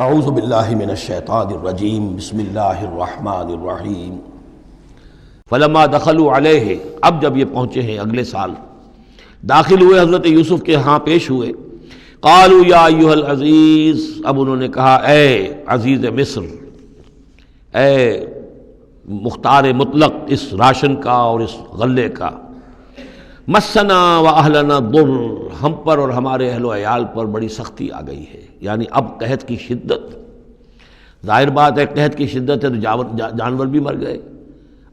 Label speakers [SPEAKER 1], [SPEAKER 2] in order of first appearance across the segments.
[SPEAKER 1] اعوذ باللہ من الشیطان الرجیم بسم اللہ الرحمن الرحیم فلما دخلوا علیہ، اب جب یہ پہنچے ہیں اگلے سال، داخل ہوئے حضرت یوسف کے ہاں پیش ہوئے، قالوا یا ایھا العزیز، اب انہوں نے کہا اے عزیز مصر، اے مختار مطلق اس راشن کا اور اس غلے کا، مسنا و اہلنا الضر، ہم پر اور ہمارے اہل و عیال پر بڑی سختی آ گئی ہے، یعنی اب قحط کی شدت، ظاہر بات ہے قحط کی شدت ہے تو جانور بھی مر گئے،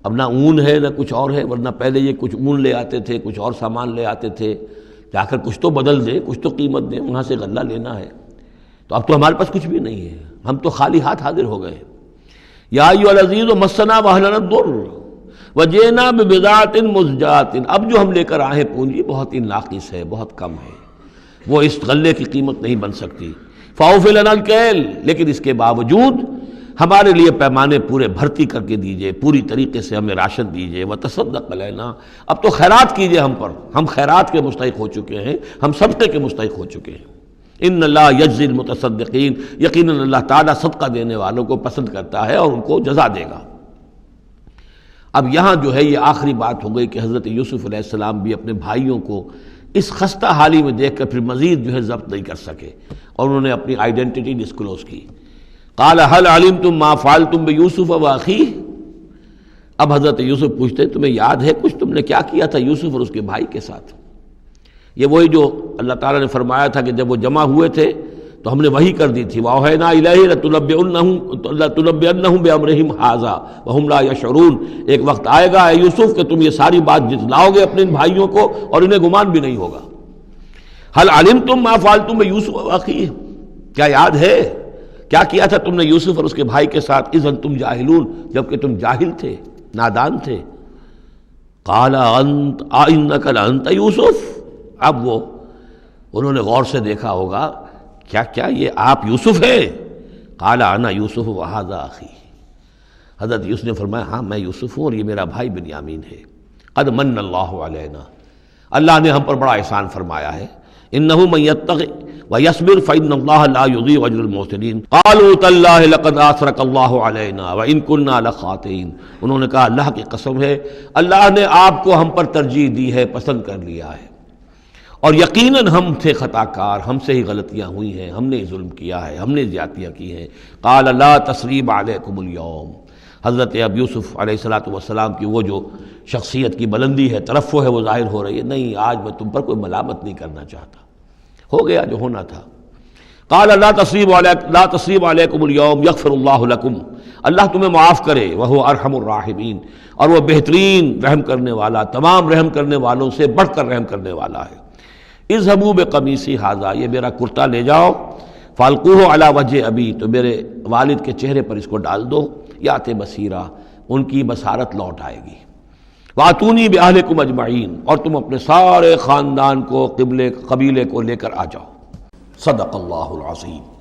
[SPEAKER 1] اب نہ اون ہے نہ کچھ اور ہے، ورنہ پہلے یہ کچھ اون لے آتے تھے، کچھ اور سامان لے آتے تھے، جا کر کچھ تو بدل دیں، کچھ تو قیمت دیں، وہاں سے غلہ لینا ہے، تو اب تو ہمارے پاس کچھ بھی نہیں ہے، ہم تو خالی ہاتھ حاضر ہو گئے۔ یا ایھا العزیز مسنا و اہلنا الضر وجئنا ببضاعۃ مزجاۃ، اب جو ہم لے کر آئے پونجی بہت ہی ناقص ہے، بہت کم ہے، وہ اس غلے کی قیمت نہیں بن سکتی، فاوف لنا الکیل، لیکن اس کے باوجود ہمارے لیے پیمانے پورے بھرتی کر کے دیجئے، پوری طریقے سے ہمیں راشن دیجئے، وتصدق علینا، اب تو خیرات کیجئے ہم پر، ہم خیرات کے مستحق ہو چکے ہیں، ہم صدقے کے مستحق ہو چکے ہیں۔ ان اللہ یجزی المتصدقین، یقیناً اللہ تعالیٰ صدقہ دینے والوں کو پسند کرتا ہے اور ان کو جزا دے گا۔ اب یہاں جو ہے یہ آخری بات ہو گئی کہ حضرت یوسف علیہ السلام بھی اپنے بھائیوں کو اس خستہ حالی میں دیکھ کر پھر مزید جو ہے ضبط نہیں کر سکے، اور انہوں نے اپنی آئیڈینٹی ڈسکلوز کی۔ قال هل علمتم ما فعلتم بيوسف واخيه، اب حضرت یوسف پوچھتے ہیں تمہیں یاد ہے کچھ تم نے کیا کیا تھا یوسف اور اس کے بھائی کے ساتھ؟ یہ وہی جو اللہ تعالیٰ نے فرمایا تھا کہ جب وہ جمع ہوئے تھے تو ہم نے وحی کر دی تھی، وَأَوْحَيْنَا إِلَيْهِ لَتُنَبِّئَنَّهُم بِأَمْرِهِمْ هَٰذَا وَهُمْ لَا يَشْعُرُونَ، ایک وقت آئے گا اے یوسف کہ تم یہ ساری بات جتلاؤ گے اپنے بھائیوں کو اور انہیں گمان بھی نہیں ہوگا۔ هل علمتم ما فعلتم بيوسف واخيه، کیا یاد ہے کیا کیا تھا تم نے یوسف اور اس کے بھائی کے ساتھ؟ اذ انتم جاہلون، جبکہ تم جاہل تھے، نادان تھے۔ قال انک لانت یوسف، اب وہ انہوں نے غور سے دیکھا ہوگا کیا یہ آپ یوسف ہیں؟ قال انا یوسف وھذا اخی، حضرت یوسف نے فرمایا ہاں میں یوسف ہوں اور یہ میرا بھائی بنیامین ہے۔ قد من اللہ علینا، اللہ نے ہم پر بڑا احسان فرمایا ہے۔ انہ من یتق ویصبر فإن اللہ لا یضیع اجر المحسنین، قالوا تاللہ لقد آثرک اللہ علینا وإن کنا لخاطئین، انہوں نے کہا اللہ کی قسم ہے اللہ نے آپ کو ہم پر ترجیح دی ہے، پسند کر لیا ہے، اور یقیناً ہم تھے خطا کار، ہم سے ہی غلطیاں ہوئی ہیں، ہم نے ظلم کیا ہے، ہم نے زیادتیاں کی ہیں۔ قال لا تثریب علیکم اليوم، حضرت اب یوسف علیہ السلام کی وہ جو شخصیت کی بلندی ہے، ترفع ہے، وہ ظاہر ہو رہی ہے، نہیں آج میں تم پر کوئی ملامت نہیں کرنا چاہتا، ہو گیا جو ہونا تھا۔ قال لا تثریب علیکم اليوم یغفر اللہ لکم، اللہ تمہیں معاف کرے، وہو ارحم الراحمین، اور وہ بہترین رحم کرنے والا، تمام رحم کرنے والوں سے بڑھ کر رحم کرنے والا ہے۔ اذهبوا بقمیصی ھذا، یہ میرا کرتا لے جاؤ، فالقوہ علی وجہ ابی، تو میرے والد کے چہرے پر اس کو ڈال دو، یات بصیرہ، ان کی بصارت لوٹ آئے گی۔ واتونی باہلکم اجمعین، اور تم اپنے سارے خاندان کو، قبیلے کو لے کر آ جاؤ۔ صدق اللہ العظیم۔